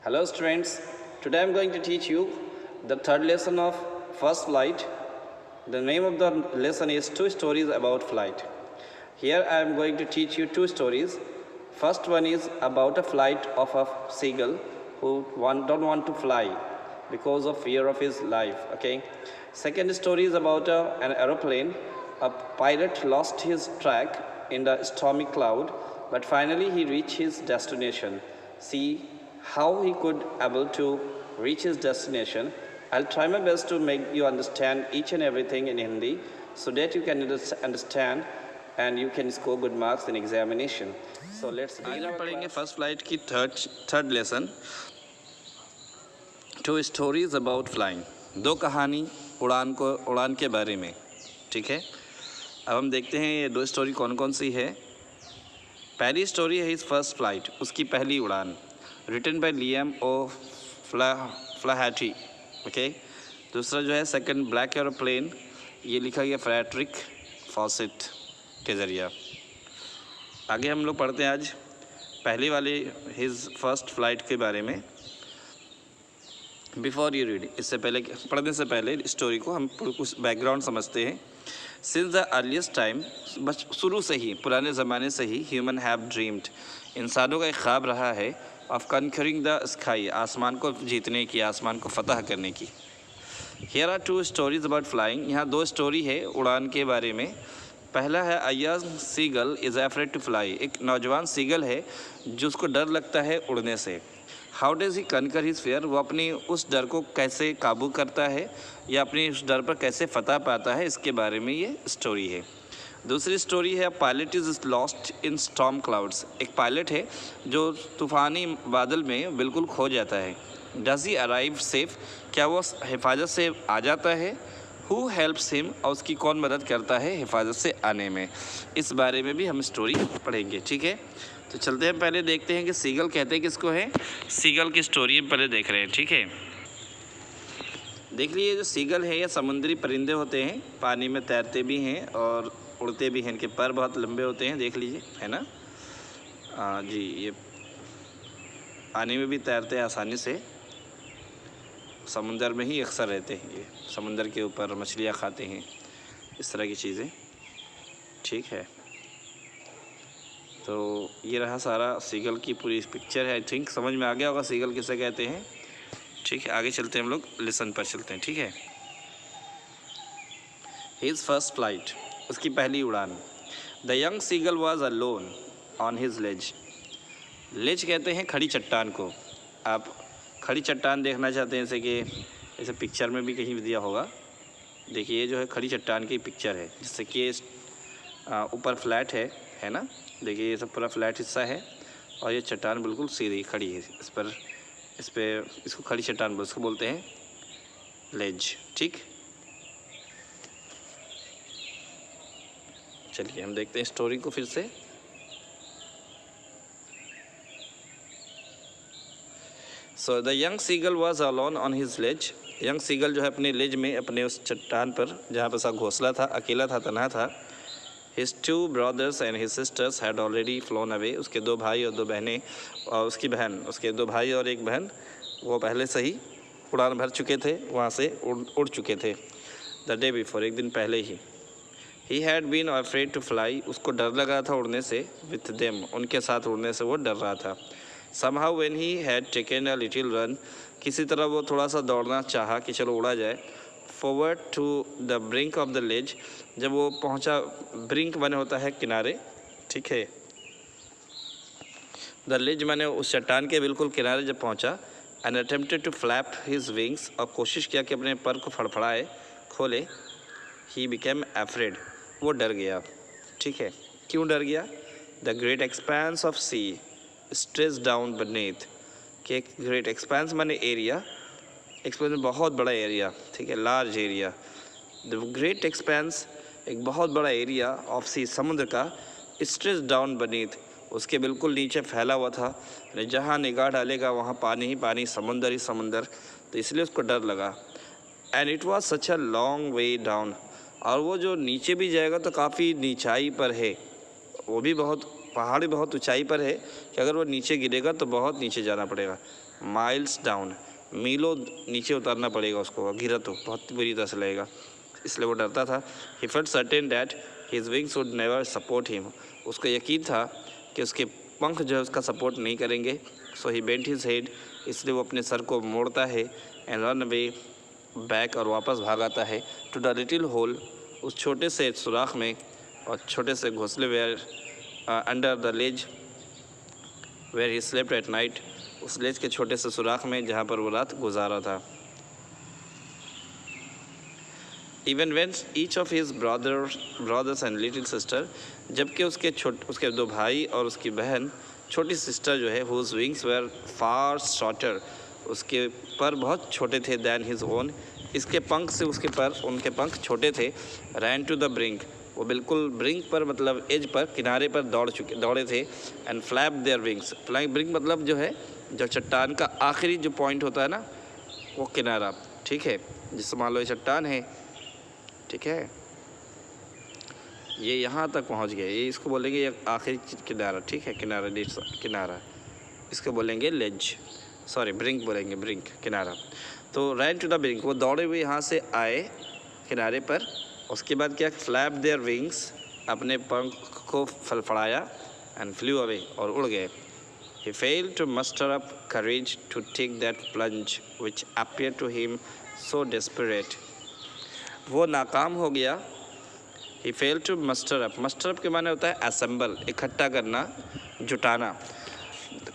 Hello students, today I am going to teach you the third lesson of first flight. The name of the lesson is two stories about flight. Here I am going to teach you two stories. First one is about a flight of a seagull who don't want to fly because of fear of his life. Okay. Second story is about an aeroplane. A pilot lost his track in the stormy cloud, but finally he reached his destination. See how he could able to reach his destination. I'll try my best to make you understand each and everything in Hindi so that you can understand and you can score good marks in examination. So let's begin. आज हम पढ़ेंगे first flight की third lesson two stories about flying. दो कहानी उड़ान के बारे में. ठीक है, अब हम देखते हैं ये दो स्टोरी कौन कौन सी है. पहली स्टोरी है हिज फर्स्ट फ्लाइट, उसकी पहली उड़ान, written by Liam O Flaherty. Okay. दूसरा जो है सेकंड ब्लैक एरोप्लेन, ये लिखा गया फ्रेडरिक फॉसेट के ज़रिए. आगे हम लोग पढ़ते हैं आज पहले वाले हिज फर्स्ट फ्लाइट के बारे में. बिफोर यू रीड, इससे पहले पढ़ने से पहले स्टोरी को हम कुछ बैकग्राउंड समझते हैं. सिंस द अर्लीस्ट टाइम, शुरू से ही, पुराने ज़माने से ही, ह्यूमन हैव ड्रीम्ड, इंसानों का एक ख्वाब रहा है, ऑफ कनकरिंग द स्काई, आसमान को जीतने की, आसमान को फतह करने की. Here are two stories about flying, यहाँ दो स्टोरी है उड़ान के बारे में. पहला है a young seagull is afraid to fly, एक नौजवान सीगल है जिसको डर लगता है उड़ने से. How does he conquer his fair, वो अपनी उस डर को कैसे काबू करता है या अपनी उस डर पर कैसे फतह पाता है, इसके बारे में ये स्टोरी है. दूसरी स्टोरी है pilot is lost in storm clouds, एक पायलट है जो तूफ़ानी बादल में बिल्कुल खो जाता है. डज ही अराइव सेफ, क्या वो हिफाजत से आ जाता है. हु हेल्प्स हिम, और उसकी कौन मदद करता है हिफाजत से आने में, इस बारे में भी हम स्टोरी पढ़ेंगे. ठीक है, तो चलते हैं, पहले देखते हैं कि सीगल कहते हैं किसको है. सीगल की स्टोरी पहले देख रहे हैं. ठीक है, देख लीजिए, जो सीगल है ये समुद्री परिंदे होते हैं, पानी में तैरते भी हैं और उड़ते भी हैं. इनके पर बहुत लंबे होते हैं, देख लीजिए, है ना. जी, ये पानी में भी तैरते हैं आसानी से, समुंदर में ही अक्सर रहते हैं. ये समुंदर के ऊपर मछलियाँ खाते हैं, इस तरह की चीज़ें. ठीक है, तो ये रहा सारा सीगल की पूरी पिक्चर है. आई थिंक समझ में आ गया होगा सीगल किसे कहते हैं. ठीक है, आगे चलते हैं, हम लोग लेसन पर चलते हैं. ठीक है, हिज फर्स्ट फ्लाइट, उसकी पहली उड़ान. The young seagull was alone on his ledge. Ledge कहते हैं खड़ी चट्टान को. आप खड़ी चट्टान देखना चाहते हैं, जैसे कि ऐसे पिक्चर में भी कहीं भी दिया होगा. देखिए, ये जो है खड़ी चट्टान की पिक्चर है, जिससे कि ऊपर फ्लैट है ना. देखिए, ये सब पूरा फ्लैट हिस्सा है और ये चट्टान बिल्कुल सीधी खड़ी है. इसको खड़ी चट्टान इसको बोलते हैं लेज. ठीक, चलिए हम देखते हैं स्टोरी को फिर से. So the young seagull was alone on his ledge. Young seagull जो है अपने लेज में, अपने उस चट्टान पर जहाँ पर उसका घोंसला था, अकेला था, तन्हा था. His two brothers and his sisters had already flown away. उसके दो भाई और दो बहनें और उसके दो भाई और एक बहन, वो पहले से ही उड़ान भर चुके थे, वहाँ से उड़ चुके थे. The day before, एक दिन पहले ही. He had been afraid to fly, उसको डर लगा था उड़ने से. With them, उनके साथ उड़ने से वो डर रहा था. Somehow when he had taken a little run, किसी तरह वो थोड़ा सा दौड़ना चाहा कि चलो उड़ा जाए. Forward to the brink of the ledge, जब वो पहुंचा, ब्रिंक माने होता है किनारे. ठीक है, द लेज माने उस चट्टान के बिल्कुल किनारे जब पहुंचा. And attempted to flap his wings, और कोशिश किया कि अपने पर को फड़फड़ाए, खोले. ही बिकेम एफ्रेड, वो डर गया. ठीक है, क्यों डर गया. The great expanse of sea stretch down beneath, कि ग्रेट एक्सपेंस माने एरिया, एक्सपेंस में बहुत बड़ा एरिया. ठीक है, large area. The great expanse, एक बहुत बड़ा एरिया ऑफ सी, समुद्र का. स्ट्रेच डाउन बनीथ, उसके बिल्कुल नीचे फैला हुआ था. जहाँ निगाह डालेगा वहाँ पानी ही पानी, समुंदर ही समुंदर. तो इसलिए उसको डर लगा. And it was such a long way down, और वो जो नीचे भी जाएगा तो काफ़ी नीचाई पर है, वो भी बहुत पहाड़ बहुत ऊंचाई पर है कि अगर वो नीचे गिरेगा तो बहुत नीचे जाना पड़ेगा. माइल्स डाउन, मीलों नीचे उतरना पड़ेगा उसको, गिरा तो बहुत बुरी तरह से लगेगा, इसलिए वो डरता था। He felt certain that his wings would never support him, उसको यकीन था कि उसके पंख जो है उसका सपोर्ट नहीं करेंगे। सो ही बेंट हिज हेड, इसलिए वो अपने सर को मोड़ता है, एंड रन अवे बैक, और वापस भाग आता है, टू द लिटिल होल, उस छोटे से सुराख में और छोटे से घोंसले, where under the ledge where he slept at night, उस लेज के छोटे से सुराख में जहाँ पर वो रात गुजारा था। Even when each of his brothers and little sister, जबकि उसके दो भाई और उसकी बहन छोटी सिस्टर जो है, whose wings were far shorter, उसके पर बहुत छोटे थे, दैन हिज ओन, इसके पंख से उनके पंख छोटे थे। रैन टू द ब्रिंक, वो बिल्कुल ब्रिंक पर मतलब एज पर, किनारे पर दौड़े थे। And flap their wings, brink मतलब जो है जो चट्टान का आखिरी जो पॉइंट होता है ना, वो किनारा, ठीक है, जिससे मान लो ये चट्टान है, ठीक है, ये यहाँ तक पहुँच गया, ये इसको बोलेंगे ये आखिरी किनारा, ठीक है, किनारा इसको बोलेंगे लेज, सॉरी ब्रिंक बोलेंगे, ब्रिंक किनारा। तो रैन टू द ब्रिंक, वो दौड़े हुए यहाँ से आए किनारे पर, उसके बाद क्या, फ्लैप देयर विंग्स, अपने पंख को फड़फड़ाया, एंड फ्लू अवे, और उड़ गए। He failed to muster up courage to take that plunge which appeared to him so desperate. वो नाकाम हो गया। He failed to muster up के माने होता है assemble, इकट्ठा करना, जुटाना।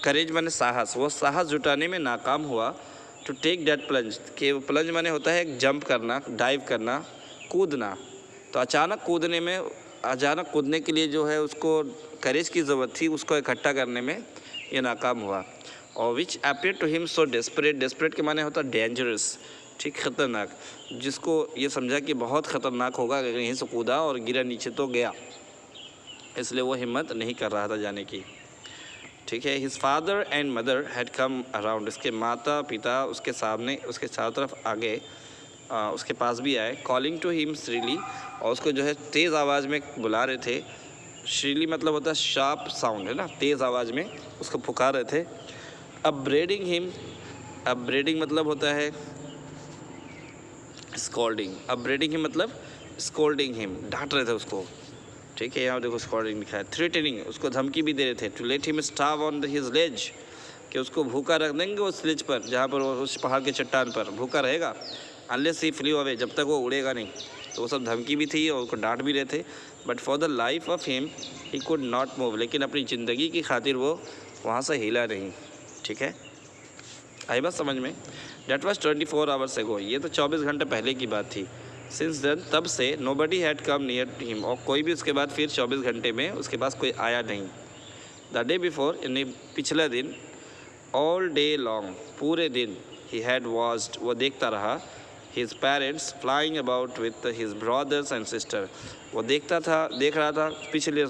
courage माने साहस, वो साहस जुटाने में नाकाम हुआ। To take that plunge, कि प्लंज माने होता है एक जंप करना, डाइव करना, कूदना। तो अचानक कूदने के लिए जो है उसको करेज की ज़रूरत थी, उसको इकट्ठा करने में ये नाकाम हुआ। और which appear to him so desperate के माने होता है डेंजरस, ठीक, ख़तरनाक, जिसको ये समझा कि बहुत ख़तरनाक होगा अगर यहीं से कूदा और गिरा नीचे तो गया, इसलिए वो हिम्मत नहीं कर रहा था जाने की, ठीक है। His father and mother had come around, इसके माता पिता उसके सामने, उसके चारों तरफ आगे उसके पास भी आए। कॉलिंग टू हिम श्रीली, और उसको जो है तेज़ आवाज़ में बुला रहे थे। श्रीली मतलब होता है शार्प साउंड, है ना, तेज़ आवाज़ में उसको पुकार रहे थे। अपब्रेडिंग हिम, अपब्रेडिंग मतलब होता है स्कॉल्डिंग, अपब्रेडिंग हिम मतलब स्कॉल्डिंग हिम, डांट रहे थे उसको, ठीक है, यहाँ देखो स्कॉल्डिंग लिखा है। थ्रेटनिंग, उसको धमकी भी दे रहे थे। To let him starve on his ledge, कि उसको भूखा रख देंगे उस लेज पर, जहाँ पर वो उस पहाड़ के चट्टान पर भूखा रहेगा, अनलेस ही फ्ली अवे, जब तक वो उड़ेगा नहीं। तो वो सब धमकी भी थी और उसको डांट भी रहे थे। But for the life of him he could not move, लेकिन अपनी ज़िंदगी की खातिर वो वहाँ से हिला नहीं, ठीक है, आई बात समझ में। डेट वॉज 24 आवर्स एगो, ये तो 24 घंटे पहले की बात थी। सिंस देन, तब से nobody had come near him, और कोई भी उसके बाद फिर 24 घंटे में उसके पास कोई आया नहीं। द डे बिफोर, यानी पिछले दिन, ऑल डे लॉन्ग, पूरे दिन, ही हैड वॉच्ड, वो देखता रहा, his parents flying about with his brothers and sister, वो देख रहा था पिछले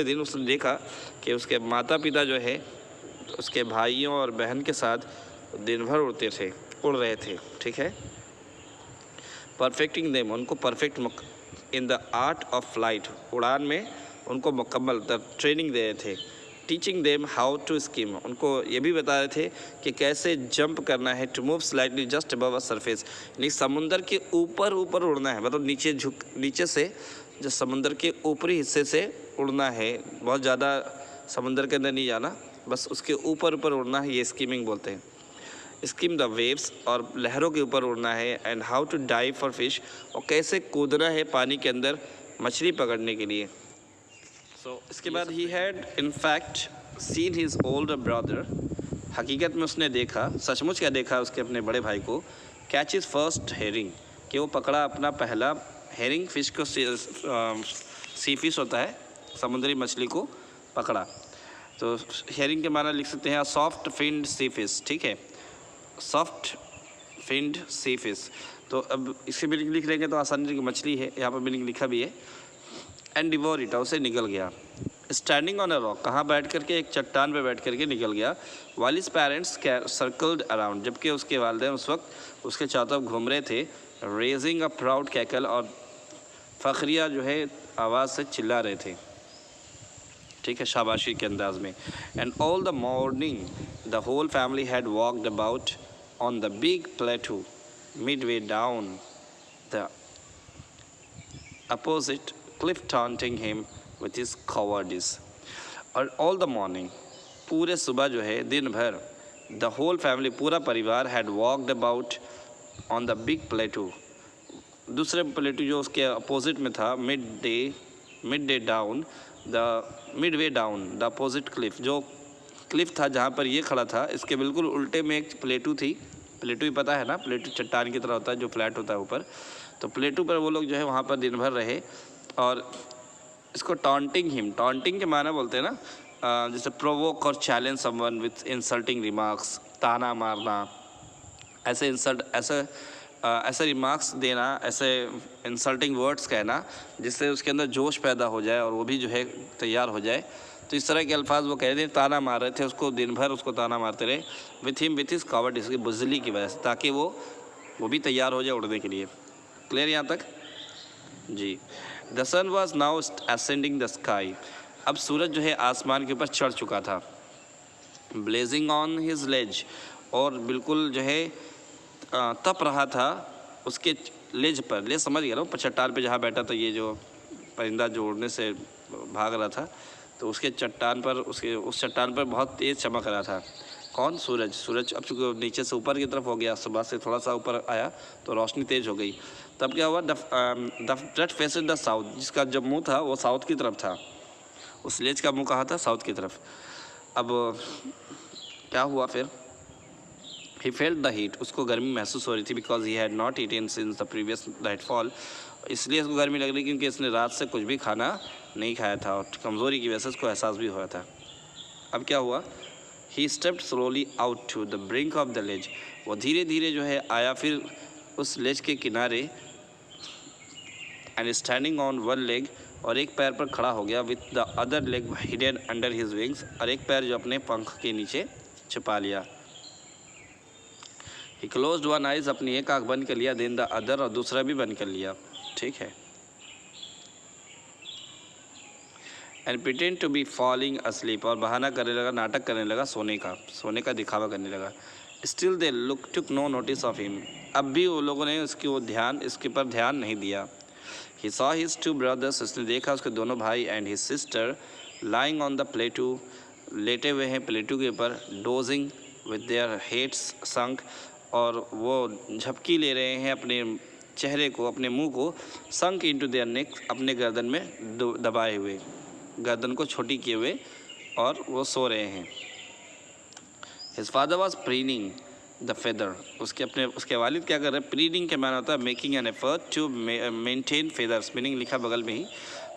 दिन उसने देखा कि उसके माता पिता जो है उसके भाइयों और बहन के साथ दिन भर उड़ रहे थे, ठीक है। परफेक्टिंग देम, उनको perfect in the art of flight, उड़ान में उनको मुकम्मल ट्रेनिंग दे रहे थे। Teaching them how to skim, उनको ये भी बता रहे थे कि कैसे जंप करना है। To move slightly just above a surface, यानी समुंदर के ऊपर उड़ना है, मतलब नीचे से जो समुंदर के ऊपरी हिस्से से उड़ना है, बहुत ज़्यादा समुंदर के अंदर नहीं जाना, बस उसके ऊपर उड़ना है, ये स्कीमिंग बोलते हैं। स्कीम द वेव्स, और लहरों के ऊपर उड़ना है। And how to dive for fish, और कैसे कूदना है पानी के अंदर मछली पकड़ने के लिए। सो इसके बाद he had in fact seen his older brother, हकीकत में उसने देखा, सचमुच क्या देखा, उसके अपने बड़े भाई को, कैच इज फर्स्ट हेरिंग, कि वो पकड़ा अपना पहला हेरिंग, फिश को सी फिश होता है, समुद्री मछली को पकड़ा। तो हेरिंग के माना लिख सकते हैं सॉफ्ट फिन्ड सी फिश, ठीक है, सॉफ्ट फिन्ड सी फिश। तो अब इसके मीनिंग लिख लेंगे तो आसानी से मछली है, यहाँ पर मीनिंग लिखा भी है। एंड डिवोर इट, उसे निकल गया। स्टैंडिंग ऑन अ रॉक, कहाँ बैठ करके, एक चट्टान पे बैठ करके निकल गया। While his parents circled around, जबकि उसके वालिदैन उस वक्त उसके चारों तरफ घूम रहे थे। रेजिंग अ प्राउड कैकल, और फखरिया जो है आवाज़ से चिल्ला रहे थे। ठीक है, शाबाशी के अंदाज में। And all the morning the whole family had walked about on the big plateau midway down the opposite cliff, taunting him with his cowardice. और all the morning, पूरे सुबह जो है, दिन भर, the whole family, पूरा परिवार had walked about on the big plateau, दूसरे प्लेटू जो उसके अपोजिट में था, midway down the opposite cliff, जो क्लिफ था जहाँ पर ये खड़ा था, इसके बिल्कुल उल्टे में एक प्लेटू थी। प्लेटू ही पता है ना, प्लेटू चट्टान की तरह होता है जो फ्लैट होता है ऊपर। तो प्लेटू पर वो लोग जो है वहाँ पर दिन भर रहे। और इसको टॉन्टिंग के माना बोलते हैं ना, जैसे प्रोवोक और challenge someone with insulting remarks, ताना मारना, ऐसे रिमार्क्स देना, ऐसे इंसल्टिंग वर्ड्स कहना जिससे उसके अंदर जोश पैदा हो जाए और वो भी जो है तैयार हो जाए। तो इस तरह के अल्फाज वो कह रहे थे, ताना मार रहे थे उसको, दिन भर उसको ताना मारते रहे, विथ हिज कॉवर्ड, इसकी बुज़दिली की वजह से, ताकि वो भी तैयार हो जाए उड़ने के लिए। क्लियर यहाँ तक जी। The sun was now ascending the sky, अब सूरज जो है आसमान के ऊपर चढ़ चुका था। ब्लेजिंग ऑन हिज लेज, और बिल्कुल जो है तप रहा था उसके लेज पर। लेज समझ गया ना, चट्टान पे जहाँ बैठा था ये जो परिंदा जो उड़ने से भाग रहा था, तो उसके चट्टान पर, उस चट्टान पर बहुत तेज़ चमक रहा था। कौन? सूरज अब चूँकि नीचे से ऊपर की तरफ हो गया, सुबह से थोड़ा सा ऊपर आया तो रोशनी तेज़ हो गई। तब क्या हुआ? दैट फेसेड द साउथ, जिसका जब मुंह था वो साउथ की तरफ था। उस लेज का मुंह कहाँ था? साउथ की तरफ। अब क्या हुआ फिर? ही फेल्ट द हीट, उसको गर्मी महसूस हो रही थी, because he had not eaten since the previous nightfall, इसलिए उसको गर्मी लग रही क्योंकि इसने रात से कुछ भी खाना नहीं खाया था और कमज़ोरी की वजह से उसको एहसास भी हुआ था। अब क्या हुआ? He stepped slowly out to the brink of the ledge, वो धीरे धीरे जो है आया फिर उस लेज के किनारे। And standing on one leg, और एक पैर पर खड़ा हो गया, with the other leg hidden under his wings, और एक पैर जो अपने पंख के नीचे छिपा लिया। ही क्लोज्ड वन आइज, अपनी एक आँख बंद कर लिया, देन द अदर, और दूसरा भी बंद कर लिया। ठीक है। And pretend to be falling asleep, और बहाना करने लगा, नाटक करने लगा सोने का दिखावा करने लगा। Still they took no notice of him, अब भी वो लोगों ने इसके पर ध्यान नहीं दिया। He saw his two brothers, उसने देखा उसके दोनों भाई, and his sister lying on the प्लेटू, लेटे हुए हैं प्लेटू के ऊपर, डोजिंग विद देयर हेड्स संक, और वो झपकी ले रहे हैं अपने चेहरे को, अपने मुंह को, संक इनटू देयर नेक, अपने गर्दन में दबाए हुए, गर्दन को छोटी किए हुए, और वो सो रहे हैं। His father was preening the feather, उसके वालिद क्या कर रहे हैं? प्रीनिंग के माना होता है making an effort to maintain feathers, meaning लिखा बगल में ही,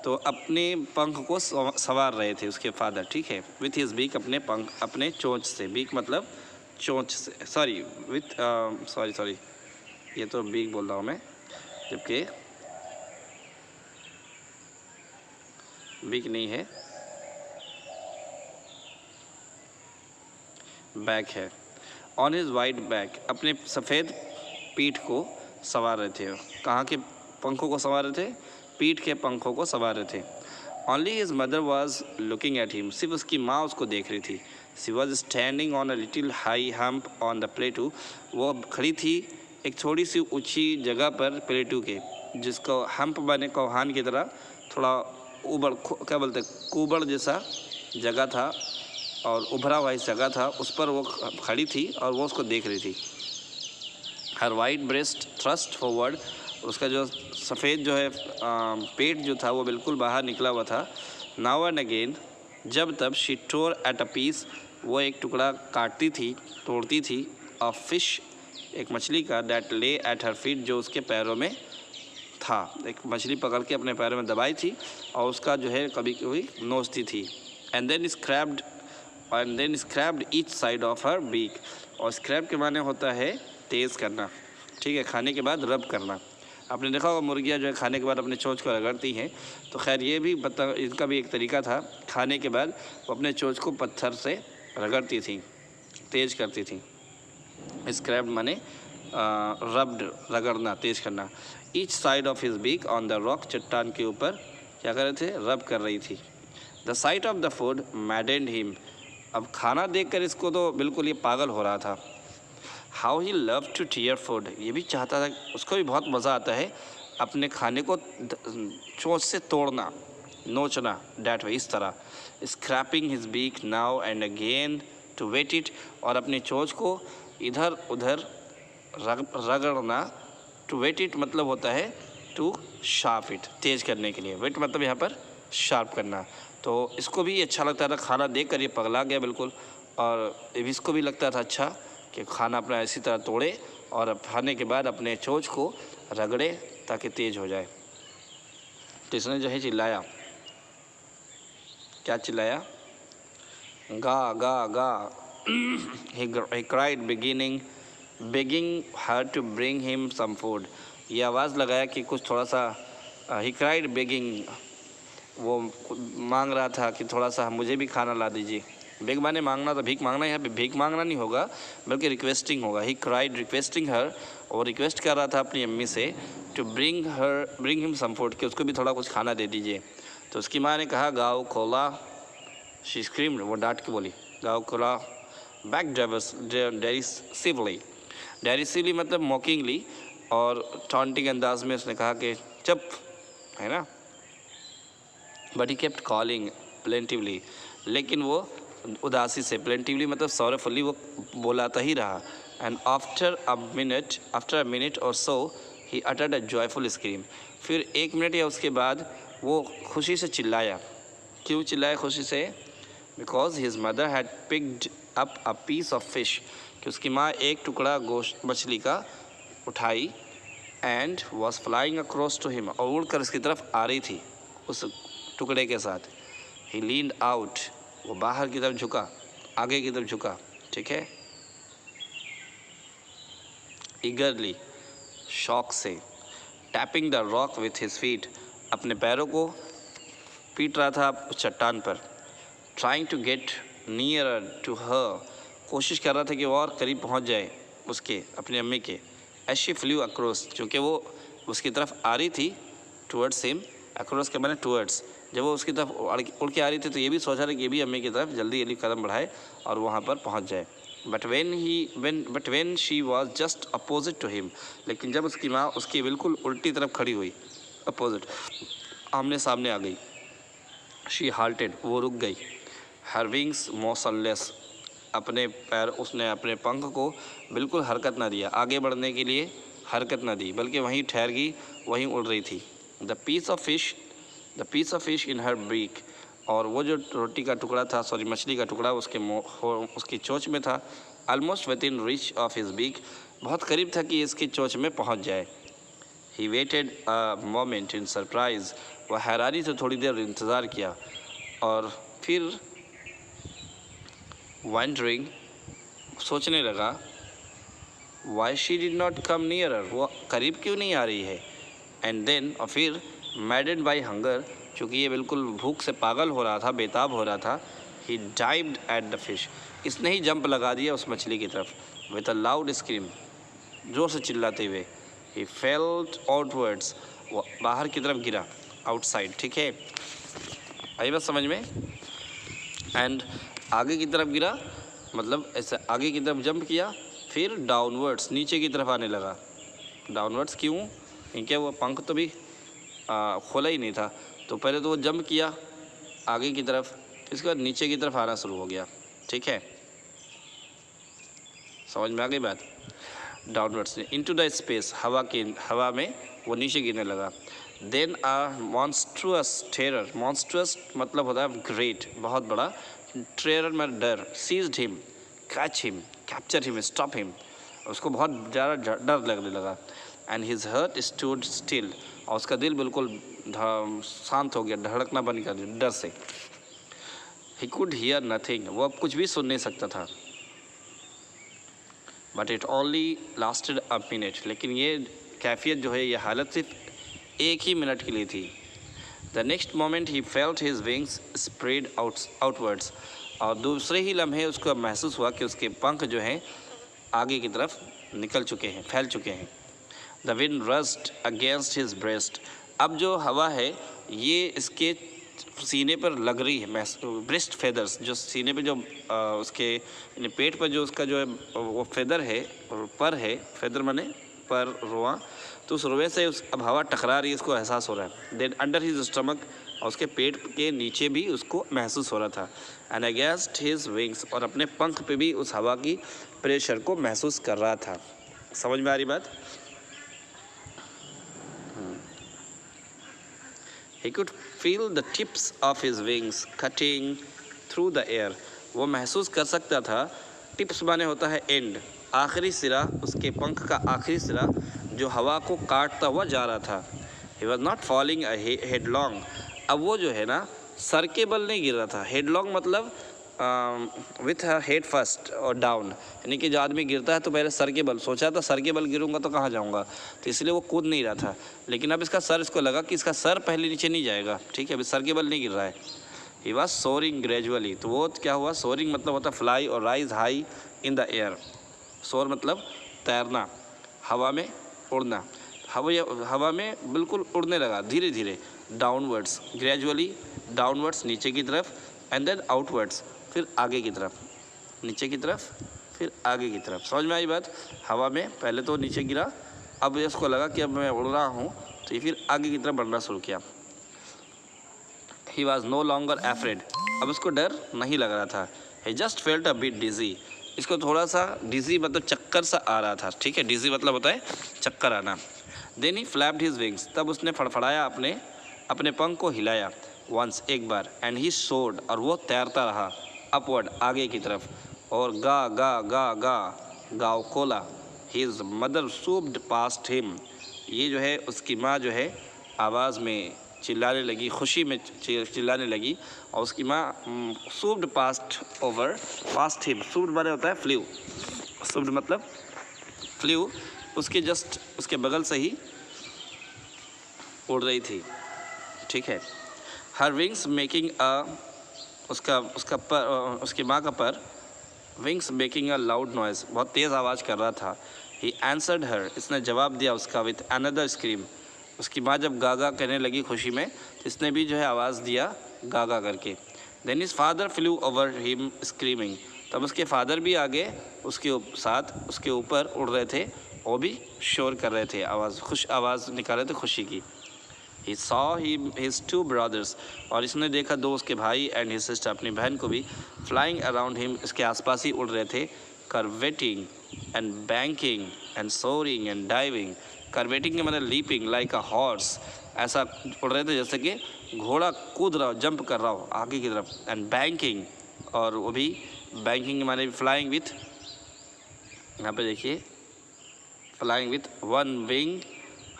तो अपने पंख को संवार रहे थे उसके फादर। ठीक है। विथ हिज बीक, अपने पंख, अपने चोंच से, बीक मतलब चोंच से, सॉरी ये तो बीक बोल रहा हूँ मैं, जबकि बीक नहीं है, बैक है। ऑन हिज वाइट बैक, अपने सफ़ेद पीठ को सवार रहे थे। कहाँ के पंखों को सवार रहे थे? पीठ के पंखों को सवार रहे थे। Only his mother was looking at him, सिर्फ उसकी माँ उसको देख रही थी। She was standing on a little high hump on the प्लेटू, वो खड़ी थी एक थोड़ी सी ऊंची जगह पर प्लेटू के, जिसको हम्प बने कौहान की तरह, थोड़ा क्या बोलते हैं, कुबड़ जैसा जगह था और उभरा हुआ इस जगह था, उस पर वो खड़ी थी और वो उसको देख रही थी। हर वाइट ब्रेस्ट थ्रस्ट फॉरवर्ड, उसका जो सफ़ेद जो है पेट जो था वो बिल्कुल बाहर निकला हुआ था। नाउ एंड अगेन, जब तब, she tore at a piece, वो एक टुकड़ा काटती थी, तोड़ती थी, ऑफ फिश, एक मछली का, दैट ले एट हर फीट, जो उसके पैरों में था। एक मछली पकड़ के अपने पैरों में दबाई थी और उसका जो है कभी कभी नोचती थी। And then scrabbed each side of her beak, और स्क्रैब के माने होता है तेज़ करना। ठीक है। खाने के बाद रब करना। आपने देखा होगा मुर्गियाँ जो है खाने के बाद अपने चोंच को रगड़ती हैं, तो खैर ये भी इनका भी एक तरीका था, खाने के बाद वो अपने चोंच को पत्थर से रगड़ती थी, तेज़ करती थी। स्क्रैब्ड माने रब्ड, रगड़ना, तेज़ करना। Each side of his beak on the rock, चट्टान के ऊपर क्या कर रहे थे? रब कर रही थी। The site of the food मैडेंड him, अब खाना देखकर इसको तो बिल्कुल ये पागल हो रहा था। How he love to tear food, ये भी चाहता था, उसको भी बहुत मज़ा आता है अपने खाने को चोंच से तोड़ना, नोचना, डैट वे, इस तरह। Scraping his beak now and again to whet it, और अपनी चोंच को इधर उधर रगड़ना। टू वेट इट मतलब होता है टू शार्प इट, तेज़ करने के लिए। वेट मतलब यहाँ पर शार्प करना। तो इसको भी अच्छा लगता था खाना देख कर, ये पगला गया बिल्कुल। और इसको भी लगता था अच्छा कि खाना अपना इसी तरह तोड़े और खाने के बाद अपने चोंच को रगड़े ताकि तेज़ हो जाए। तो इसने जो है चिल्लाया, क्या चिल्लाया? गा गा गा। he cried begging her to bring him some food, ये आवाज़ लगाया कि कुछ थोड़ा सा, he cried begging, वो मांग रहा था कि थोड़ा सा मुझे भी खाना ला दीजिए। बेग माने मांगना, तो भीख मांगना, यहाँ पे भीख मांगना नहीं होगा बल्कि रिक्वेस्टिंग होगा। ही क्राइड रिक्वेस्टिंग हर, और रिक्वेस्ट कर रहा था अपनी अम्मी से to bring him some food, कि उसको भी थोड़ा कुछ खाना दे दीजिए। तो उसकी माँ ने कहा गाओ खोला, शी स्क्रीम्ड, वो डांट के बोली गाओ खोला, बैक डेरिसिवली, डेरिसिवली मतलब मॉकिंगली, और टॉन्टिंग अंदाज में उसने कहा कि चुप, है ना। But he kept calling plaintively, लेकिन वो उदासी से, प्लेंटिवली मतलब सॉरफुली, वो बोलाता ही रहा। एंड आफ्टर अ मिनट और so he uttered a joyful scream, फिर 1 मिनट या उसके बाद वो खुशी से चिल्लाया। क्यों चिल्लाया खुशी से? Because his mother had picked up a piece of fish, कि उसकी माँ एक टुकड़ा गोश्त मछली का उठाई, and was flying across to him, और उड़कर उसकी तरफ आ रही थी उस टुकड़े के साथ। ही लीन्ड आउट, वो बाहर की तरफ झुका, आगे की तरफ झुका, ठीक है, ईगरली, शौक से। Tapping the rock with his feet, अपने पैरों को पीट रहा था चट्टान पर। Trying to get near to her, कोशिश कर रहा था कि वो और करीब पहुंच जाए उसके, अपनी अम्मी के। एज शी फ्लू अक्रॉस, क्योंकि वो उसकी तरफ आ रही थी, टूवर्ड्स हिम, अक्रॉस के माने टूवर्ड्स, जब वो उसकी तरफ उड़ के आ रही थी तो ये भी सोचा रहा कि ये भी अम्मी की तरफ जल्दी जल्दी कदम बढ़ाए और वहाँ पर पहुँच जाए। But when she was just opposite to him, लेकिन जब उसकी माँ उसकी बिल्कुल उल्टी तरफ खड़ी हुई, अपोजिट, आमने सामने आ गई, शी हाल्टेड, वो रुक गई। हर विंग्स मोशनलेस, अपने पैर, उसने अपने पंख को बिल्कुल हरकत ना दिया, आगे बढ़ने के लिए हरकत ना दी, बल्कि वहीं ठहर गई, वहीं उड़ रही थी। The piece of fish in her beak, और वो जो रोटी का टुकड़ा था, सॉरी मछली का टुकड़ा उसकी चोंच में था। Almost within reach of his beak, बहुत करीब था कि इसकी चोंच में पहुंच जाए। He waited a moment in surprise, वह हैरानी से थोड़ी देर इंतज़ार किया, और फिर वंडरिंग, सोचने लगा, why she did not come nearer, वो करीब क्यों नहीं आ रही है। एंड देन, और फिर मैडेड बाई हंगर, चूँकि ये बिल्कुल भूख से पागल हो रहा था, बेताब हो रहा था, ही डाइव्ड एट द फिश, इसने ही जंप लगा दिया उस मछली की तरफ, विद अ लाउड स्क्रीम, जोर से चिल्लाते हुए। ही फेल्ट आउटवर्ड्स, वो बाहर की तरफ गिरा, आउटसाइड, ठीक है, आई बात समझ में। एंड आगे की तरफ गिरा, मतलब ऐसे आगे की तरफ जंप किया, फिर डाउनवर्ड्स, नीचे की तरफ आने लगा। डाउनवर्ड्स क्यों? क्योंकि वो पंख तो भी खोला ही नहीं था, तो पहले तो वो जंप किया आगे की तरफ, इसके बाद नीचे की तरफ आना शुरू हो गया, ठीक है, समझ में आ गई बात। डाउनवर्ड्स, इनटू द स्पेस, हवा में वो नीचे गिरने लगा। देन अ मॉन्स्ट्रुअस टेरर, मॉन्स्ट्रुअस मतलब होता है ग्रेट, बहुत बड़ा, टेरर में डर, seized him, catch him, capture him, stop him, उसको बहुत ज़्यादा डर लगने लगा। And his heart stood still, और उसका दिल बिल्कुल शांत हो गया, धड़कना बंद कर दिया डर से। ही कुड हियर नथिंग, वो अब कुछ भी सुन नहीं सकता था। But it only lasted a minute, लेकिन ये कैफियत जो है, ये हालत सिर्फ 1 ही मिनट के लिए थी। The next moment he felt his wings spread outwards, और दूसरे ही लम्हे उसको महसूस हुआ कि उसके पंख जो हैं आगे की तरफ निकल चुके हैं, फैल चुके हैं। The wind rust against his breast, अब जो हवा है ये इसके सीने पर लग रही है, ब्रेस्ट फेदर्स, जो सीने पे जो उसके यानी पेट पर जो उसका जो है वो फेदर है, पर है, फेदर माने पर, रोआ, तो उस रोए से अब हवा टकरा रही है, इसको एहसास हो रहा है। देन अंडर हिज स्टमक, और उसके पेट के नीचे भी उसको महसूस हो रहा था। एंड अगेंस्ट हिज विंग्स, और अपने पंख पे भी उस हवा की प्रेशर को महसूस कर रहा था। समझ में आ रही बात? He could feel the tips of his wings cutting through the air. वो महसूस कर सकता था, टिप्स माने होता है एंड, आखिरी सिरा, उसके पंख का आखिरी सिरा जो हवा को काटता हुआ जा रहा था। He was not falling headlong. अब वो जो है ना सर के बल नहीं गिर रहा था। हेडलॉन्ग मतलब विथ हेड फर्स्ट और डाउन, यानी कि जो आदमी गिरता है तो पहले सर के बल, सोचा था सर के बल गिरूंगा तो कहाँ जाऊंगा, तो इसलिए वो कूद नहीं रहा था। लेकिन अब इसका सर, इसको लगा कि इसका सर पहले नीचे नहीं जाएगा, ठीक है, अभी सर के बल नहीं गिर रहा है। ही वॉज सोरिंग ग्रेजुअली, तो वो क्या हुआ, सोरिंग मतलब होता फ्लाई और rise high in the air. सोर मतलब तैरना, हवा में उड़ना, हवा में बिल्कुल उड़ने लगा धीरे धीरे, डाउनवर्ड्स, ग्रेजुअली डाउनवर्ड्स नीचे की तरफ, एंड देन आउटवर्ड्स फिर आगे की तरफ, नीचे की तरफ फिर आगे की तरफ। समझ में आई बात? हवा में पहले तो नीचे गिरा, अब इसको लगा कि अब मैं उड़ रहा हूँ, तो ये फिर आगे की तरफ बढ़ना शुरू किया। He was no longer afraid, अब उसको डर नहीं लग रहा था। He just felt a bit dizzy, इसको थोड़ा सा डिजी मतलब चक्कर सा आ रहा था, ठीक है, डिजी मतलब होता है चक्कर आना। Then he flapped his wings, तब उसने फड़फड़ाया, अपने पंख को हिलाया, वंस एक बार, एंड ही सोर्ड, और वो तैरता रहा अपवर्ड आगे की तरफ, और गा गा गा गा गाओ कोला। His mother swooped past him, ये जो है उसकी माँ जो है आवाज़ में चिल्लाने लगी, खुशी में चिल्लाने लगी, और उसकी माँ सूप्ड पास्ट ओवर पास्ट हिम, सूप्ड माने होता है फ्ल्यू, सूप्ड मतलब फ्ल्यू, उसके जस्ट उसके बगल से ही उड़ रही थी, ठीक है। हर विंग्स मेकिंग अ, उसकी माँ का पर, wings making a loud noise, बहुत तेज़ आवाज़ कर रहा था। ही आंसर्ड हर, इसने जवाब दिया उसका विथ अनदर स्क्रीम, उसकी माँ जब गागा कहने लगी खुशी में, तो इसने भी जो है आवाज़ दिया गागा करके। Then his father flew over him screaming, तब उसके फादर भी आगे उसके साथ उसके ऊपर उड़ रहे थे, वो भी शोर कर रहे थे, खुश आवाज़ निकाल रहे थे खुशी की। He saw his two brothers, और इसने देखा दो उसके भाई, एंड his sister, अपनी बहन को भी, flying around him, इसके आसपास ही उड़ रहे थे, curveting and banking and soaring and diving, curveting के मतलब leaping like a horse, ऐसा उड़ रहे थे जैसे कि घोड़ा कूद रहा हो, जंप कर रहा हो आगे की तरफ, and banking, और वो भी banking के माने flying with, यहाँ पे देखिए flying with one wing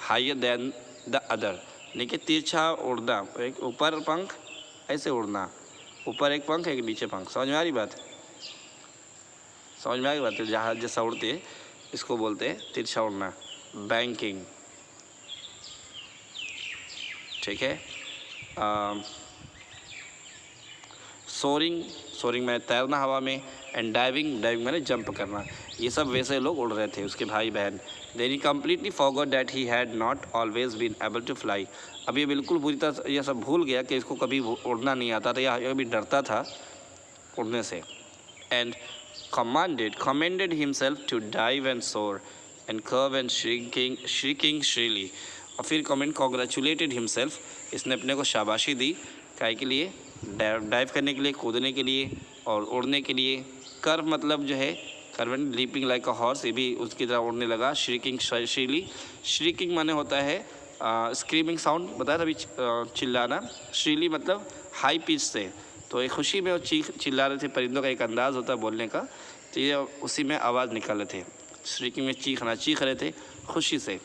higher than the other, देखिए तिरछा उड़ना, एक ऊपर पंख ऐसे उड़ना, ऊपर एक पंख एक नीचे पंख। समझ में आ रही बात? समझ में आ रही बात? जहाज जैसा उड़ते इसको बोलते हैं तिरछा उड़ना, बैंकिंग, ठीक है। सोरिंग, सोरिंग में तैरना हवा में, एंड डाइविंग, डाइविंग मैंने जंप करना, ये सब वैसे लोग उड़ रहे थे उसके भाई बहन। Then he completely forgot that he had not always been able to fly, अब ये बिल्कुल पूरी तरह ये सब भूल गया कि इसको कभी उड़ना नहीं आता था या कभी डरता था उड़ने से। And commended himself to dive and soar and curve and shrieking shrilly, और फिर congratulated himself, इसने अपने को शाबाशी दी, काय के लिए, डाइव करने के लिए, कूदने के लिए और उड़ने के लिए। कर्व मतलब जो है कर्वेंट, लीपिंग लाइक अ हॉर्स, ये भी उसकी तरह उड़ने लगा। श्रीकिंग श्रीली, श्रीकिंग माने होता है स्क्रीमिंग साउंड, बताया तभी चिल्लाना। श्रीली मतलब हाई पिच से, तो एक खुशी में वो चिल्ला रहे थे, परिंदों का एक अंदाज़ होता है बोलने का, तो ये उसी में आवाज़ निकाल रहे थे। श्रीकिंग में चीखना, चीख रहे थे खुशी से।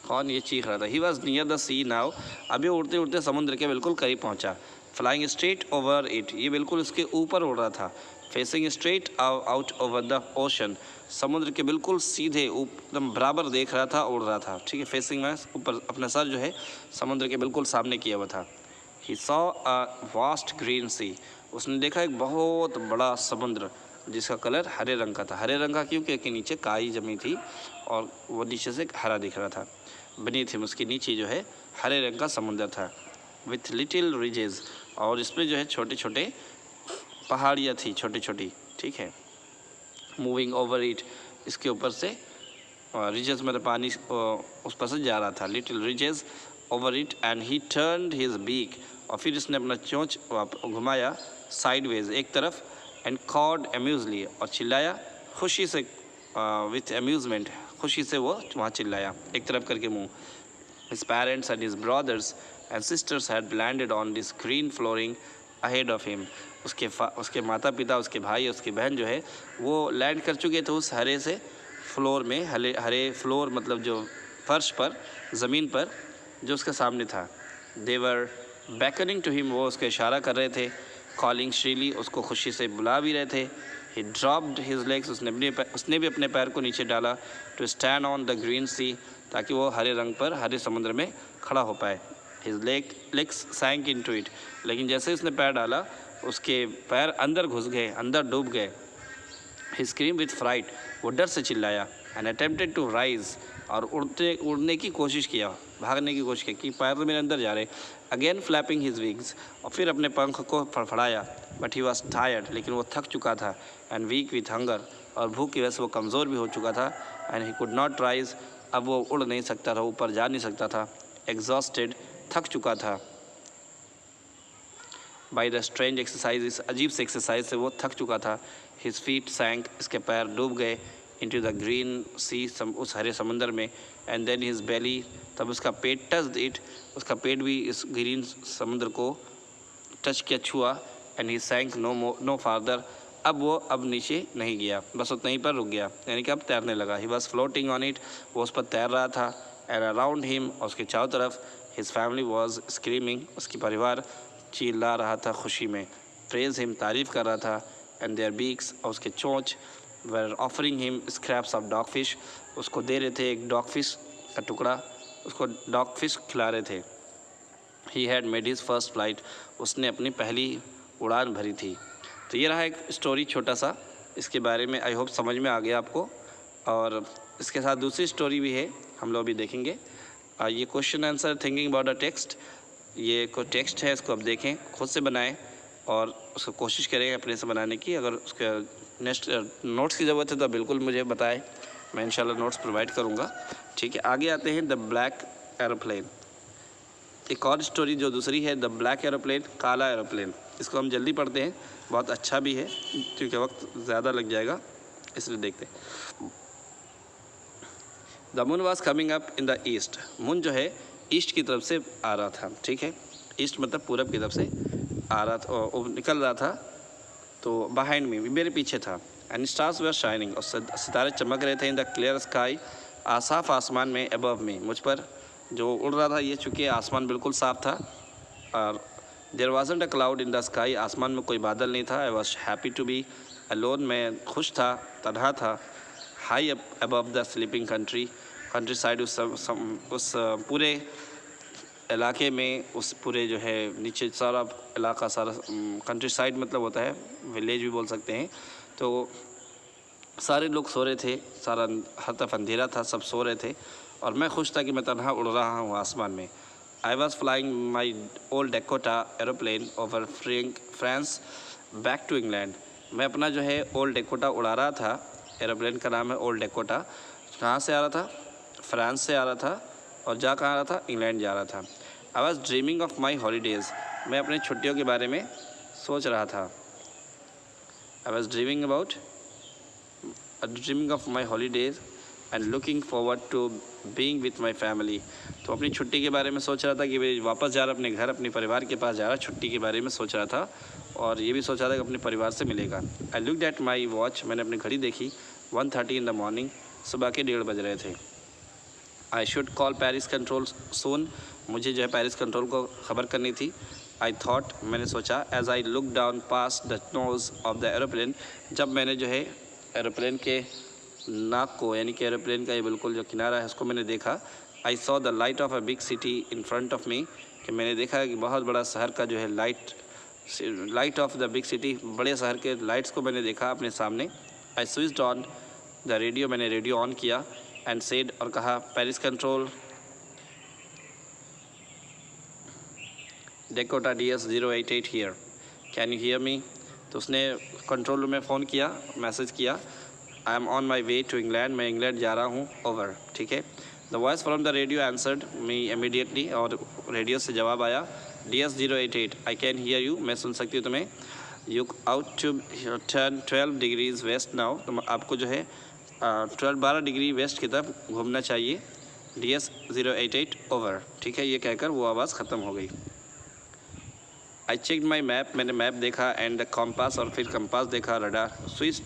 कौन ये चीख रहा था? He was near the sea now, अभी उड़ते उड़ते समुद्र के बिल्कुल करीब पहुंचा। फ्लाइंग स्ट्रेट ओवर इट, ये बिल्कुल उसके ऊपर उड़ रहा था। Facing straight out over the ocean, समुद्र के बिल्कुल सीधे एकदम बराबर देख रहा था, उड़ रहा था, ठीक है। फेसिंग में ऊपर, अपना सर जो है समुद्र के बिल्कुल सामने किया हुआ था। He saw a vast green sea, उसने देखा एक बहुत बड़ा समुद्र जिसका कलर हरे रंग का था। हरे रंग का क्यों? क्योंकि नीचे काई जमी थी और वो नीचे से हरा दिख रहा था। beneath him, उसके नीचे जो है हरे रंग का समुद्र था। विथ लिटिल रिजेज, और इसमें जो है छोटे छोटे पहाड़ियाँ थी, छोटी छोटी, ठीक है। मूविंग ओवर इट, इसके ऊपर से रिजेस मतलब पानी उस पर से जा रहा था, little ridges over it, and he turned his beak, और फिर इसने अपना चोंच घुमाया साइडवेज एक तरफ, एंड कॉड अम्यूजली, और चिल्लाया खुशी से, विथ अम्यूजमेंट, खुशी से वो वहाँ चिल्लाया एक तरफ करके मुंह। His parents and his brothers and sisters had landed on this green flooring ahead of him. उसके माता पिता, उसके भाई, उसकी बहन जो है वो लैंड कर चुके थे उस हरे से फ्लोर में, हरे फ्लोर मतलब जो फर्श पर, ज़मीन पर जो उसके सामने था। They were beckoning to him, वो उसको इशारा कर रहे थे, calling shrilly, उसको खुशी से बुला भी रहे थे। He dropped his legs, उसने भी अपने पैर को नीचे डाला, to stand on the green sea, ताकि वो हरे रंग पर, हरे समुद्र में खड़ा हो पाए। His legs sank into it, लेकिन जैसे उसने पैर डाला उसके पैर अंदर घुस गए, अंदर डूब गए। He screamed with fright, वो डर से चिल्लाया, and attempted to rise, और उड़ने की कोशिश किया, भागने की कोशिश की कि पैर तो मेरे अंदर जा रहे। अगेन फ्लैपिंग हिज विंग्स, और फिर अपने पंख को फड़फड़ाया। बट ही वॉज टायर्ड, लेकिन वो थक चुका था, एंड वीक विथ हंगर, और भूख की वजह से वो कमज़ोर भी हो चुका था। And he could not rise, अब वो उड़ नहीं सकता था, ऊपर जा नहीं सकता था। एग्जॉस्टेड, थक चुका था। बाई द स्ट्रेंज एक्सरसाइज, इस अजीब से एक्सरसाइज से वो थक चुका था। हिज फीट सैंक, इसके पैर डूब गए, इनटू द ग्रीन सी, उस हरे समंदर में। एंड देन हिज बेली, तब उसका पेट टच्ड इट, उसका पेट भी इस ग्रीन समुद्र को टच किया, छुआ। एंड ही सैंक नो फार्दर, अब नीचे नहीं गया, बस उतना ही पर रुक गया, यानी कि अब तैरने लगा। He was floating on it, वो उस पर तैर रहा था। एंड अराउंड हिम, और उसके चारों तरफ, हिज फैमिली वॉज स्क्रीमिंग, उसकी परिवार चिल्ला रहा था खुशी में। प्रेज हिम, तारीफ़ कर रहा था। एंड देयर बीक्स, और उसके चोंच, वर offering him scraps of dog fish, उसको दे रहे थे एक डॉग फिश का टुकड़ा, उसको डॉग फिश खिला रहे थे। He had made his first flight, उसने अपनी पहली उड़ान भरी थी। तो ये रहा एक स्टोरी छोटा सा, इसके बारे में आई होप समझ में आ गया आपको। और इसके साथ दूसरी स्टोरी भी है, हम लोग भी देखेंगे। ये question answer thinking about a text, ये कोई टेक्स्ट है, इसको आप देखें, खुद से बनाएं और उसको कोशिश करें अपने से बनाने की। अगर उसके नेक्स्ट नोट्स की ज़रूरत है तो बिल्कुल मुझे बताएं, मैं इंशाल्लाह नोट्स प्रोवाइड करूँगा। ठीक है, आगे आते हैं द ब्लैक एरोप्लेन। एक और स्टोरी जो दूसरी है, द ब्लैक एरोप्लेन, काला एरोप्लेन। इसको हम जल्दी पढ़ते हैं, बहुत अच्छा भी है क्योंकि वक्त ज़्यादा लग जाएगा, इसलिए देखते हैं। The moon was coming up in the east, moon जो है ईस्ट की तरफ से आ रहा था, ठीक है, ईस्ट मतलब पूरब की तरफ से आ रहा था, और निकल रहा था। तो बिहाइंड मी, मेरे पीछे था। एंड स्टार्स वर शाइनिंग, और सितारे चमक रहे थे इन द क्लियर स्काई, साफ आसमान में, अबव मी, मुझ पर जो उड़ रहा था ये, चूँकि आसमान बिल्कुल साफ था। और there wasn't a cloud in the sky, आसमान में कोई बादल नहीं था। I was happy to be alone, मैं खुश था, तन्हा था। High above the sleeping countryside, उस पूरे इलाके में, उस पूरे जो है नीचे सारा इलाका, सारा कंट्री साइड मतलब होता है विलेज भी बोल सकते हैं। तो सारे लोग सो रहे थे, सारा हर तरफ अंधेरा था, सब सो रहे थे, और मैं खुश था कि मैं तन्हा उड़ रहा हूँ आसमान में। I was flying my old Dakota aeroplane over France back to England, मैं अपना जो है ओल्ड डेकोटा उड़ा रहा था। एरोप्लेन का नाम है ओल्ड डेकोटा। कहाँ से आ रहा था? फ्रांस से आ रहा था, और जा कहाँ रहा था? इंग्लैंड जा रहा था। I was dreaming of my holidays, मैं अपने छुट्टियों के बारे में सोच रहा था। I was dreaming of my holidays and looking forward to being with my family, तो अपनी छुट्टी के बारे में सोच रहा था कि मैं वापस जा रहा अपने घर, अपने परिवार के पास जा रहा, छुट्टी के बारे में सोच रहा था, और ये भी सोच रहा था कि अपने परिवार से मिलेगा। I looked at my watch, मैंने अपनी घड़ी देखी, 1:30 इन द मॉर्निंग, सुबह के 1:30 बज रहे थे। I should call Paris control soon, मुझे जो है पेरिस कंट्रोल को ख़बर करनी थी। आई थॉट, मैंने सोचा, as I look down past the nose of the aeroplane, जब मैंने जो है एरोप्लेन के नाक को, यानी कि एरोप्लेन का ये बिल्कुल जो किनारा है उसको मैंने देखा। I saw the light of a big city in front of मी, कि मैंने देखा कि बहुत बड़ा शहर का जो है light of the big city, बड़े शहर के लाइट्स को मैंने देखा अपने सामने। I switched on the radio, मैंने रेडियो ऑन किया। एंड सेड, और कहा, Paris control Dakota DS088 here, can you hear me. तो उसने कंट्रोल रूम में फ़ोन किया, मैसेज किया, I am on my way to England, मैं इंग्लैंड जा रहा हूँ, ओवर। ठीक है। The voice from the radio answered me immediately, और रेडियो से जवाब आया, DS088 I can hear you, मैं सुन सकती हूँ तुम्हें। You ought to turn 12 degrees west now, तो आपको जो है 12 डिग्री वेस्ट की तरफ घूमना चाहिए, DS088 ओवर। ठीक है, ये कहकर वो आवाज़ ख़त्म हो गई। आई चेक माई मैप, मैंने मैप देखा, एंड द कॉम्पास, और फिर कंपास देखा, radar, switch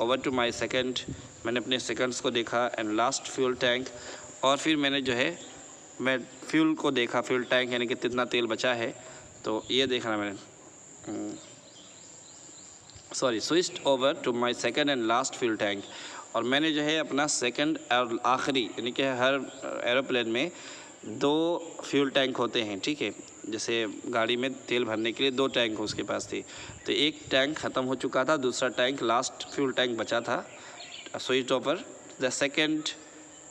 over to my second, मैंने अपने सेकंड्स को देखा, एंड लास्ट फ्यूल टैंक, और फिर मैंने जो है मैं फ्यूल को देखा, फ्यूल टैंक यानी कि कितना तेल बचा है, तो ये देखना मैंने, sorry, switched over to my second and last fuel tank, और मैंने जो है अपना सेकंड और आखिरी, यानी कि हर एरोप्लेन में 2 फ्यूल टैंक होते हैं। ठीक है, जैसे गाड़ी में तेल भरने के लिए 2 टैंक उसके पास थी, तो एक टैंक ख़त्म हो चुका था, दूसरा टैंक लास्ट फ्यूल टैंक बचा था, switched over the second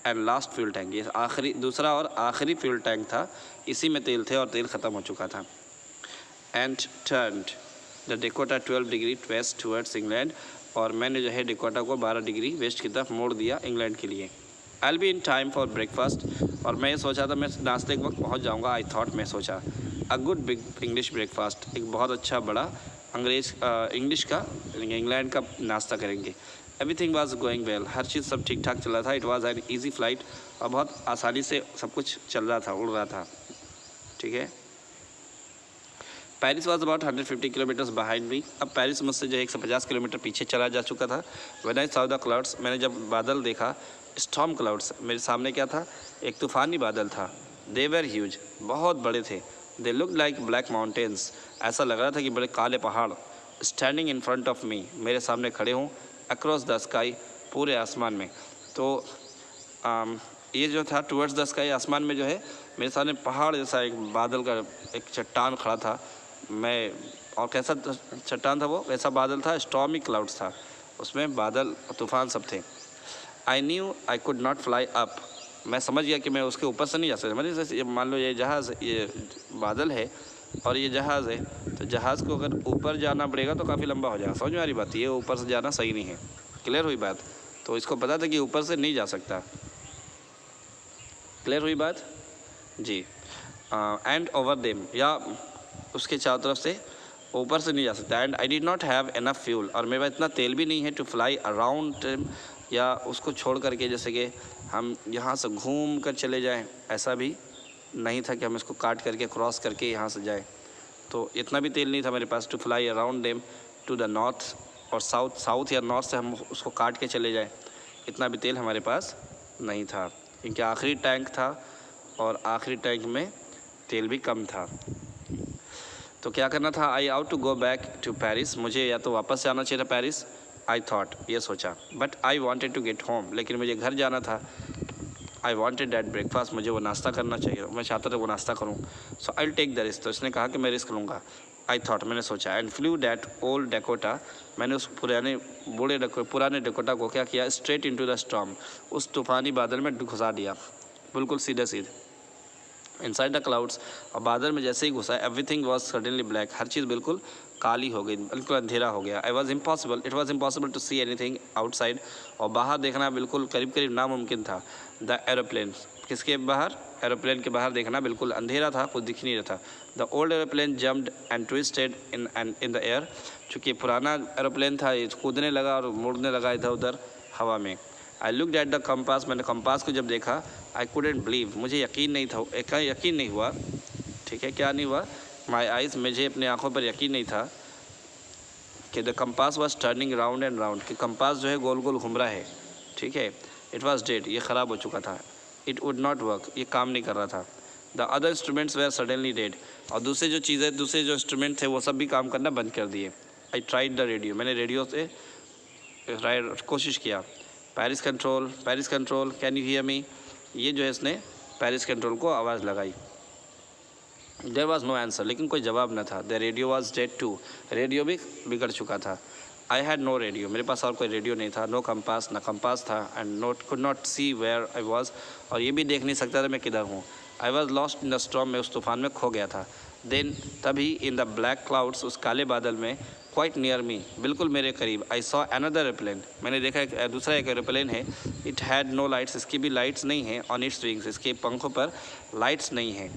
and last fuel tank, ये आखिरी, दूसरा और आखिरी फ्यूल टैंक था, इसी में तेल थे और तेल ख़त्म हो चुका था। And turned the Dakota 12 degree west towards England, और मैंने जो है डेकोटा को 12 डिग्री वेस्ट की तरफ मोड़ दिया इंग्लैंड के लिए। I will be in time for breakfast, और मैं ये सोचा था मैं नाश्ते के वक्त पहुंच जाऊंगा। आई थॉट, मैं सोचा, a good big English breakfast, एक बहुत अच्छा बड़ा इंग्लिश का, इंग्लैंड का नाश्ता करेंगे। एवरीथिंग वाज गोइंग वेल, हर चीज़ सब ठीक ठाक चल रहा था। It was an easy flight, और बहुत आसानी से सब कुछ चल रहा था, उड़ रहा था। ठीक है। Paris was about 150 kilometres behind me, अब पेरिस मुझसे जो 150 किलोमीटर पीछे चला जा चुका था। When I saw the clouds, मैंने जब बादल देखा, स्टॉर्म क्लाउड्स, मेरे सामने क्या था, एक तूफ़ानी बादल था। दे वर ह्यूज, बहुत बड़े थे। They look like black mountains, ऐसा लग रहा था कि बड़े काले पहाड़। स्टैंडिंग इन फ्रंट ऑफ मी, मेरे सामने खड़े हों, अक्रॉस द स्काई, पूरे आसमान में। तो ये जो था टूवर्ड्स द स्काई, आसमान में जो है मेरे सामने पहाड़ जैसा एक बादल का एक चट्टान खड़ा था। मैं, और कैसा चट्टान था वो, कैसा बादल था, स्टॉर्मी क्लाउड्स था, उसमें बादल तूफ़ान सब थे। I knew I could not fly up, मैं समझ गया कि मैं उसके ऊपर से नहीं जा सकता। मतलब जैसे मान लो ये जहाज़, ये बादल है और ये जहाज़ है, तो जहाज़ को अगर ऊपर जाना पड़ेगा तो काफ़ी लंबा हो जाएगा। समझ में आ रही बात, ये ऊपर से जाना सही नहीं है। क्लियर हुई बात। तो इसको पता था कि ऊपर से नहीं जा सकता। क्लियर हुई बात जी। एंड ओवर देम, या उसके चारों तरफ से ऊपर से नहीं जा सकता। And I did not have enough fuel, और मेरे पास इतना तेल भी नहीं है टू फ्लाई अराउंड, या उसको छोड़ करके जैसे कि हम यहाँ से घूम कर चले जाएं, ऐसा भी नहीं था कि हम इसको काट करके क्रॉस करके यहाँ से जाएं। तो इतना भी तेल नहीं था मेरे पास to fly around them to the north और साउथ या नॉर्थ से हम उसको काट के चले जाएं, इतना भी तेल हमारे पास नहीं था, क्योंकि आखिरी टैंक था और आखिरी टैंक में तेल भी कम था। तो क्या करना था, I ought to go back to Paris, मुझे या तो वापस जाना चाहिए था पेरिस, आई थॉट, ये सोचा। But I wanted to get home, लेकिन मुझे घर जाना था। आई वॉन्टेड दैट ब्रेकफास्ट, मुझे वो नाश्ता करना चाहिए, मैं चाहता था वो नाश्ता करूँ। सो आई टेक द रिस्क, तो इसने कहा कि मैं रिस्क लूँगा। आई थॉट, मैंने सोचा। And flu that old Dakota, मैंने उस पुराने डेकोटा को क्या किया, स्ट्रेट इनटू द स्टॉर्म, उस तूफ़ानी बादल में घुसा दिया, बिल्कुल सीधे सीधे इनसाइड द क्लाउड्स। और बादल में जैसे ही घुसा, एवरीथिंग वॉज सडनली ब्लैक, हर चीज़ बिल्कुल काली हो गई, बिल्कुल अंधेरा हो गया। It was impossible to see anything outside, और बाहर देखना बिल्कुल करीब करीब नामुमकिन था। द एरोप्लेन, किसके बाहर, एरोप्लेन के बाहर देखना बिल्कुल अंधेरा था, कुछ दिख नहीं रहा था। The old aeroplane jumped and twisted in the air, चूँकि पुराना एरोप्लेन था, ये कूदने लगा और मुड़ने लगा इधर उधर हवा में। I looked at the compass, मैंने कंपास को जब देखा, आई कुडेंट बिलीव, मुझे यकीन नहीं था, यकीन नहीं हुआ। ठीक है, क्या नहीं हुआ, माई आइज़, मुझे अपनी आंखों पर यकीन नहीं था कि the compass was turning round and round, कि कंपास जो है गोल गोल घूम रहा है। ठीक है, इट वॉज डेड, ये ख़राब हो चुका था। इट वुड नॉट वर्क, ये काम नहीं कर रहा था। The other instruments were suddenly dead, और दूसरे जो इंस्ट्रूमेंट थे वो सब भी काम करना बंद कर दिए। आई ट्राइड द रेडियो, मैंने रेडियो से कोशिश किया। Paris control can you hear मी, ये जो है इसने पेरिस कंट्रोल को आवाज़ लगाई। देयर वॉज नो आंसर, लेकिन कोई जवाब न था। The radio was dead too, radio भी बिगड़ चुका था। आई हैड नो रेडियो, मेरे पास और कोई रेडियो नहीं था। नो कंपास, ना कंपास था। And could not see where I was, और ये भी देख नहीं सकता था मैं किधर हूँ। I was lost in the storm, मैं उस तूफान में खो गया था। देन तभी इन द ब्लैक क्लाउड्स, उस काले बादल में, क्वाइट नियर मी, बिल्कुल मेरे करीब, आई सॉ अनदर एरोप्लेन, मैंने देखा एक दूसरा एक एरोप्लेन है। इट हैड नो लाइट्स, इसकी भी लाइट्स नहीं है, ऑन इट्स विंग्स, इसके पंखों पर लाइट्स नहीं है।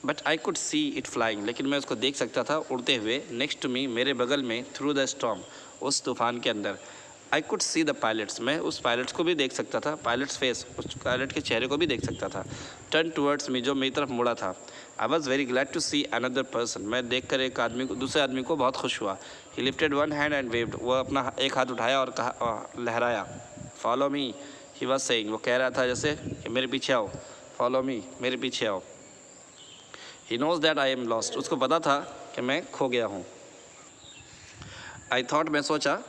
But I could see it flying, लेकिन मैं उसको देख सकता था उड़ते हुए, नेक्स्ट टू मी, मेरे बगल में, थ्रू द स्टॉर्म, उस तूफान के अंदर। आई कुड सी द पायलट्स, मैं उस पायलट्स को भी देख सकता था, पायलट्स फेस, उस पायलट के चेहरे को भी देख सकता था। टर्न टूवर्ड्स मी, जो मेरी तरफ मुड़ा था। I was very glad to see another person, मैं देख कर एक आदमी को, दूसरे आदमी को बहुत खुश हुआ। ही lifted one hand and waived, वह अपना एक हाथ उठाया और कहा, लहराया। Follow me, he was saying, वो कह रहा था जैसे कि मेरे पीछे आओ, फॉलो मी, मेरे पीछे आओ। He knows that I am lost, उसको पता था कि मैं खो गया हूँ। आई थॉट, मैं सोचा,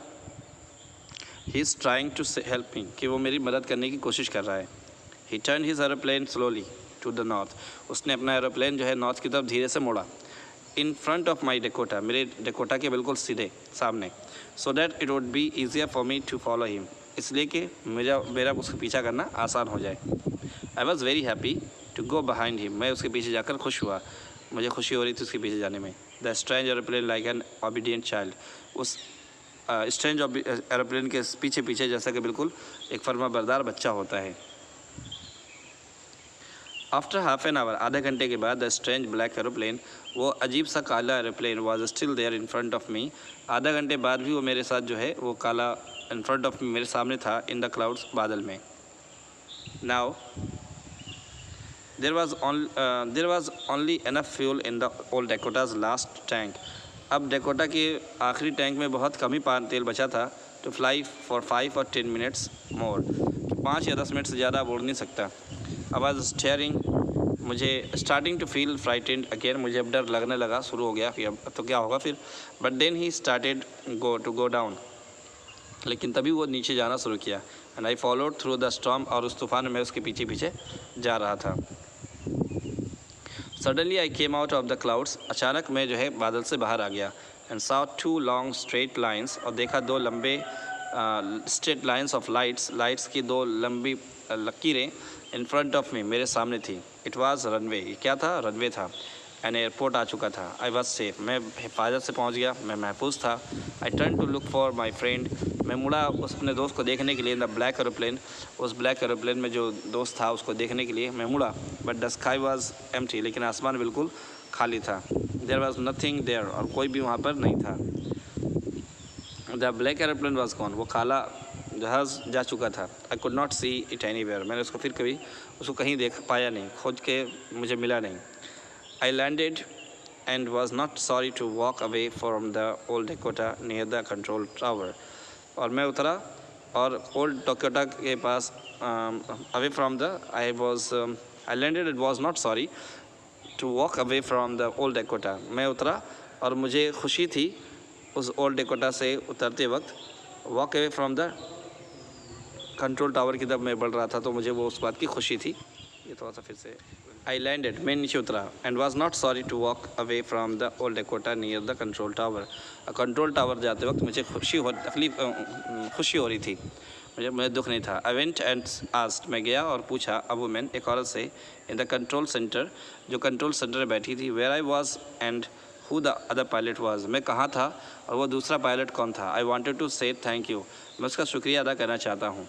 he is trying to help me, कि वो मेरी मदद करने की कोशिश कर रहा है। He turn his aeroplane slowly to the north, उसने अपना एरोप्लेन जो है नॉर्थ की तरफ धीरे से मोड़ा। In front of my Dakota, मेरे डेकोटा के बिल्कुल सीधे सामने। So that it would be easier for me to follow him, इसलिए कि मेरा उसका पीछा करना आसान हो जाए। I was very happy to go behind him, मैं उसके पीछे जाकर खुश हुआ, मुझे खुशी हो रही थी उसके पीछे जाने में। The strange aeroplane like an obedient child, उस स्ट्रेंज एरोप्लेन के पीछे पीछे जैसा कि बिल्कुल एक फर्माबरदार बच्चा होता है। आफ्टर हाफ एन आवर, आधे घंटे के बाद, द स्ट्रेंज ब्लैक एरोप्लेन, वो अजीब सा काला aeroplane, was still there in front of me, आधा घंटे बाद भी वो मेरे साथ जो है वो काला इन फ्रंट ऑफ मी, मेरे सामने था, इन द क्लाउड्स, बादल में। Now there was only enough fuel in the old Dakota's last tank, अब डेकोटा के आखिरी टैंक में बहुत कम ही तेल बचा था। टू फ्लाई फॉर 5 और 10 मिनट्स मोर, 5 या 10 मिनट से ज़्यादा उड़ नहीं सकता। अब आज स्टेयरिंग, मुझे starting to feel frightened again, मुझे अब डर लगने लगा, शुरू हो गया कि अब तो क्या होगा फिर। But then he started go down, लेकिन तभी वो नीचे जाना शुरू किया। And I followed through the storm, और उस तूफान में उसके पीछे पीछे जा रहा था। Suddenly I came out of the clouds, अचानक मैं जो है बादल से बाहर आ गया। And saw 2 long straight lines, और देखा 2 लंबे स्ट्रेट लाइन्स ऑफ लाइट्स की 2 लंबी लकीरें इन फ्रंट ऑफ मी, मेरे सामने थी। इट वाज रनवे, ये क्या था? रनवे था। एन एयरपोर्ट आ चुका था। आई वॉज सेफ, मैं हिफाजत से पहुंच गया, मैं महफूज था। I turn to look for my friend, मैं मुड़ा उस अपने दोस्त को देखने के लिए। इन द ब्लैक एरोप्लेन, उस ब्लैक एरोप्लेन में जो दोस्त था उसको देखने के लिए मैं मुड़ा। But the sky was empty, लेकिन आसमान बिल्कुल खाली था। देयर वॉज नथिंग देयर, और कोई भी वहाँ पर नहीं था। The black aeroplane was gone, वो काला जहाज़ जा चुका था। I could not see it anywhere, मैंने उसको फिर कभी उसको कहीं देख पाया नहीं, खोज के मुझे मिला नहीं। I landed and was not sorry to walk away from the old Dakota near the control tower, और मैं उतरा और ओल्ड डेकोटा के पास away from the I landed and was not sorry to walk away from the old Dakota, मैं उतरा और मुझे खुशी थी उस ओल्ड डेकोटा से उतरते वक्त। Walk away from the control tower की तरफ मैं बढ़ रहा था, तो मुझे वो उस बात की खुशी थी। ये थोड़ा सा फिर से, आई लैंडेड, मैं नीचे उतरा, and was not sorry to walk away from the old Dakota near the control tower, control tower जाते वक्त मुझे खुशी हो रही थी, मुझे दुख नहीं था। आई वेंट एंड आस्क्ड, मैं गया और पूछा, अ वुमन, एक औरत से, इन द कंट्रोल सेंटर, जो कंट्रोल सेंटर में बैठी थी, where I was and who the other pilot was, मैं कहाँ था और वो दूसरा पायलट कौन था। I wanted to say thank you, मैं उसका शुक्रिया अदा करना चाहता हूँ।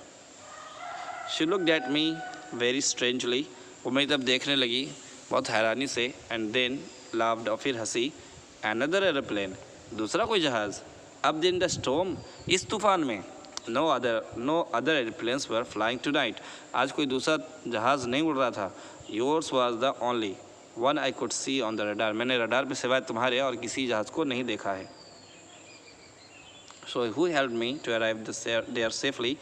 She looked at me very strangely, वो मेरी तरफ देखने लगी बहुत हैरानी से। एंड देन लाफ्ड, और फिर हंसी। अनदर एरोप्लेन, दूसरा कोई जहाज़। अब इन द स्टॉर्म, इस तूफान में। No other aeroplanes were flying tonight, आज कोई दूसरा जहाज़ नहीं उड़ रहा था। Yours was the only one I could see on the radar, मैंने रडार पे सिवाय तुम्हारे और किसी जहाज़ को नहीं देखा है। So who helped me to arrive there safely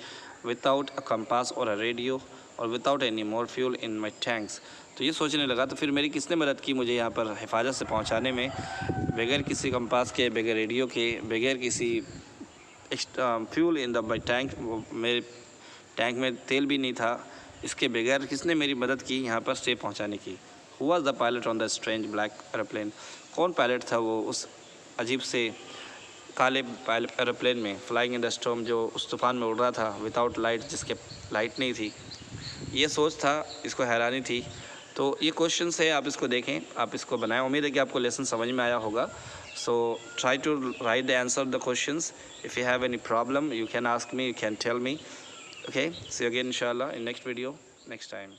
without a compass और अ रेडियो और without any more fuel in my tanks. तो ये सोचने लगा, तो फिर मेरी किसने मदद की मुझे यहाँ पर हिफाजत से पहुँचाने में, बगैर किसी कंपास के, बगैर रेडियो के, बगैर किसी fuel in the my tank, वो मेरे टैंक में तेल भी नहीं था, इसके बगैर किसने मेरी मदद की यहाँ पर स्टे पहुँचाने की। Who was the pilot on the strange black aeroplane, कौन पायलट था वो उस अजीब से काले एरोप्लेन में, फ्लाइंग इन द स्टॉर्म, जो उस तूफान में उड़ रहा था, विदाउट लाइट, जिसके लाइट नहीं थी। ये सोच था, इसको हैरानी थी। तो ये क्वेश्चन है, आप इसको देखें, आप इसको बनाएं। उम्मीद है कि आपको लेसन समझ में आया होगा। So try to write the answer the questions. If you have any problem you can ask me, you can tell me. Okay, see you again इंशाल्लाह in next video next time.